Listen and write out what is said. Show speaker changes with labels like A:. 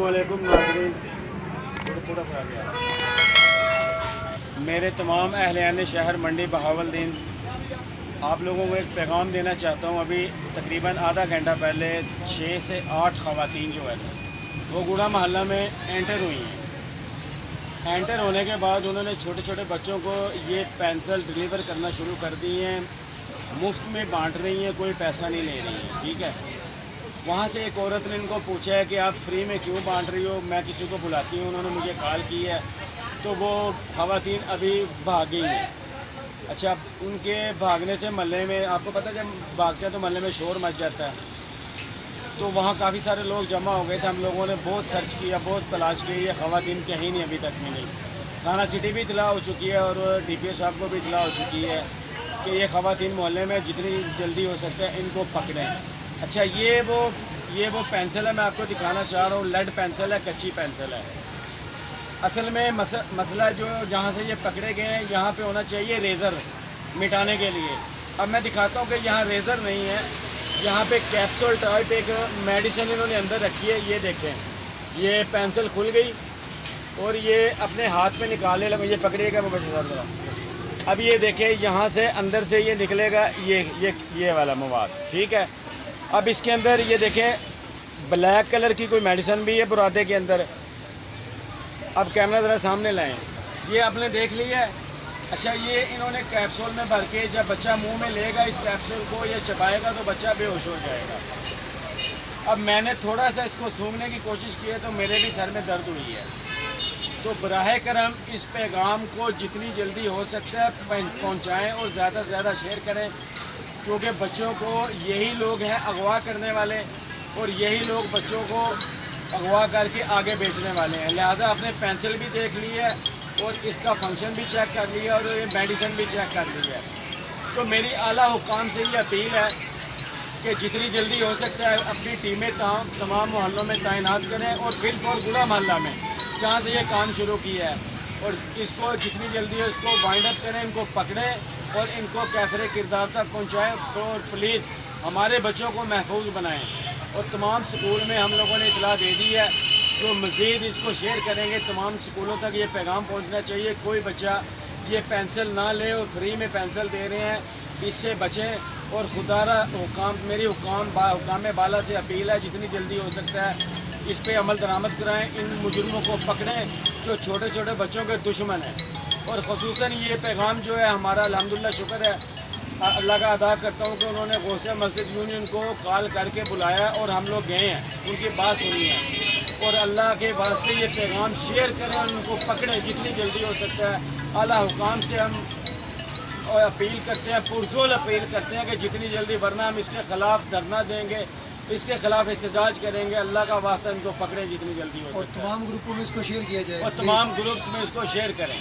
A: अस्सलामुअलैकुम नाज़रीन, थोड़ा सा आ गया। मेरे तमाम अहलियान शहर मंडी बहावलदीन, आप लोगों को एक पैगाम देना चाहता हूँ। अभी तकरीबन आधा घंटा पहले 6 से 8 ख़वातीन जो है वो गुड़ा मोहल्ला में एंटर हुई हैं। एंटर होने के बाद उन्होंने छोटे छोटे बच्चों को ये पेंसिल डिलीवर करना शुरू कर दी हैं। मुफ्त में बांट रही हैं, कोई पैसा नहीं ले रही हैं, ठीक है। वहाँ से एक औरत ने इनको पूछा है कि आप फ्री में क्यों बांट रही हो, मैं किसी को बुलाती हूँ। उन्होंने मुझे कॉल की है, तो वो ख़वातीन अभी भाग गई हैं। अच्छा, उनके भागने से महल्ले में, आपको पता है जब भागते हैं तो महल्ले में शोर मच जाता है, तो वहाँ काफ़ी सारे लोग जमा हो गए थे। हम लोगों ने बहुत सर्च किया, बहुत तलाश की, ये ख़वातीन कहीं नहीं अभी तक मिली। थाना सिटी भी इतला हो चुकी है और DPO साहब को भी इतला हो चुकी है कि ये ख़वातीन मोहल्ले में जितनी जल्दी हो सकता है इनको पकड़ें। अच्छा, ये वो पेंसिल है, मैं आपको दिखाना चाह रहा हूँ। लेड पेंसिल है, कच्ची पेंसिल है। असल में मसला जो जहाँ से ये पकड़े गए हैं, यहाँ पे होना चाहिए रेज़र मिटाने के लिए। अब मैं दिखाता हूँ कि यहाँ रेज़र नहीं है, यहाँ पे कैप्सूल टाइप एक मेडिसिन इन्होंने अंदर रखी है। ये देखें, ये पेंसिल खुल गई और ये अपने हाथ में निकालने लगा। ये पकड़िएगा वो बच्चे साहब। अब ये देखें, यहाँ से अंदर से ये निकलेगा ये वाला मवाद, ठीक है। अब इसके अंदर ये देखें, ब्लैक कलर की कोई मेडिसिन भी है बुरादे के अंदर। अब कैमरा ज़रा सामने लाएं, ये आपने देख लिया है। अच्छा, ये इन्होंने कैप्सूल में भर के जब बच्चा मुंह में लेगा इस कैप्सूल को, ये चबाएगा तो बच्चा बेहोश हो जाएगा। अब मैंने थोड़ा सा इसको सूंघने की कोशिश की है तो मेरे भी सर में दर्द हुई है। तो बराह करम इस पैगाम को जितनी जल्दी हो सकता है पहुँचाएँ और ज़्यादा से ज़्यादा शेयर करें, क्योंकि बच्चों को यही लोग हैं अगवा करने वाले और यही लोग बच्चों को अगवा करके आगे बेचने वाले हैं। लिहाजा आपने पेंसिल भी देख ली है और इसका फंक्शन भी चेक कर लिया और ये मेडिसिन भी चेक कर ली है। तो मेरी आला हुक्काम से ये अपील है कि जितनी जल्दी हो सकता है अपनी टीमें तमाम मोहल्लों में तैनात करें और फिलहाल गुड़ा मोहल्ला में जहाँ से ये काम शुरू किया है, और इसको जितनी जल्दी हो इसको वाइंड अप करें, इनको पकड़ें और इनको कैफरे किरदार तक पहुँचाएँ। तो प्लीज़ हमारे बच्चों को महफूज बनाएँ। और तमाम स्कूल में हम लोगों ने इतला दे दी है, तो मज़ीद इसको शेयर करेंगे। तमाम स्कूलों तक ये पैगाम पहुँचना चाहिए, कोई बच्चा ये पेंसिल ना ले और फ्री में पेंसिल दे रहे हैं, इससे बचें। और खुदारा मेरी हुक्काम बाला से अपील है, जितनी जल्दी हो सकता है इस पर अमल दरामद कराएँ, इन मुजरमों को पकड़ें जो छोटे छोटे बच्चों के दुश्मन हैं। और ख़ुसूसन ये पैगाम जो है हमारा अल्हम्दुलिल्लाह शुक्र है अल्लाह का अदा करता हूँ कि उन्होंने गौसे मस्जिद यूनियन को कॉल करके बुलाया और हम लोग गए हैं, उनकी बात सुनी है। और अल्लाह के वास्ते ये पैगाम शेयर करें और उनको पकड़ें जितनी जल्दी हो सकता है। आला हुकाम से हम अपील करते हैं, पुरजोर अपील करते हैं कि जितनी जल्दी, वरना हम इसके ख़िलाफ़ धरना देंगे, इसके ख़िलाफ़ एहतजाज करेंगे। अल्लाह का वास्ता इनको पकड़ें जितनी जल्दी हो सकता है।
B: और तमाम ग्रुपों में इसको शेयर किया जाए
A: और तमाम ग्रुप्स में इसको शेयर करें।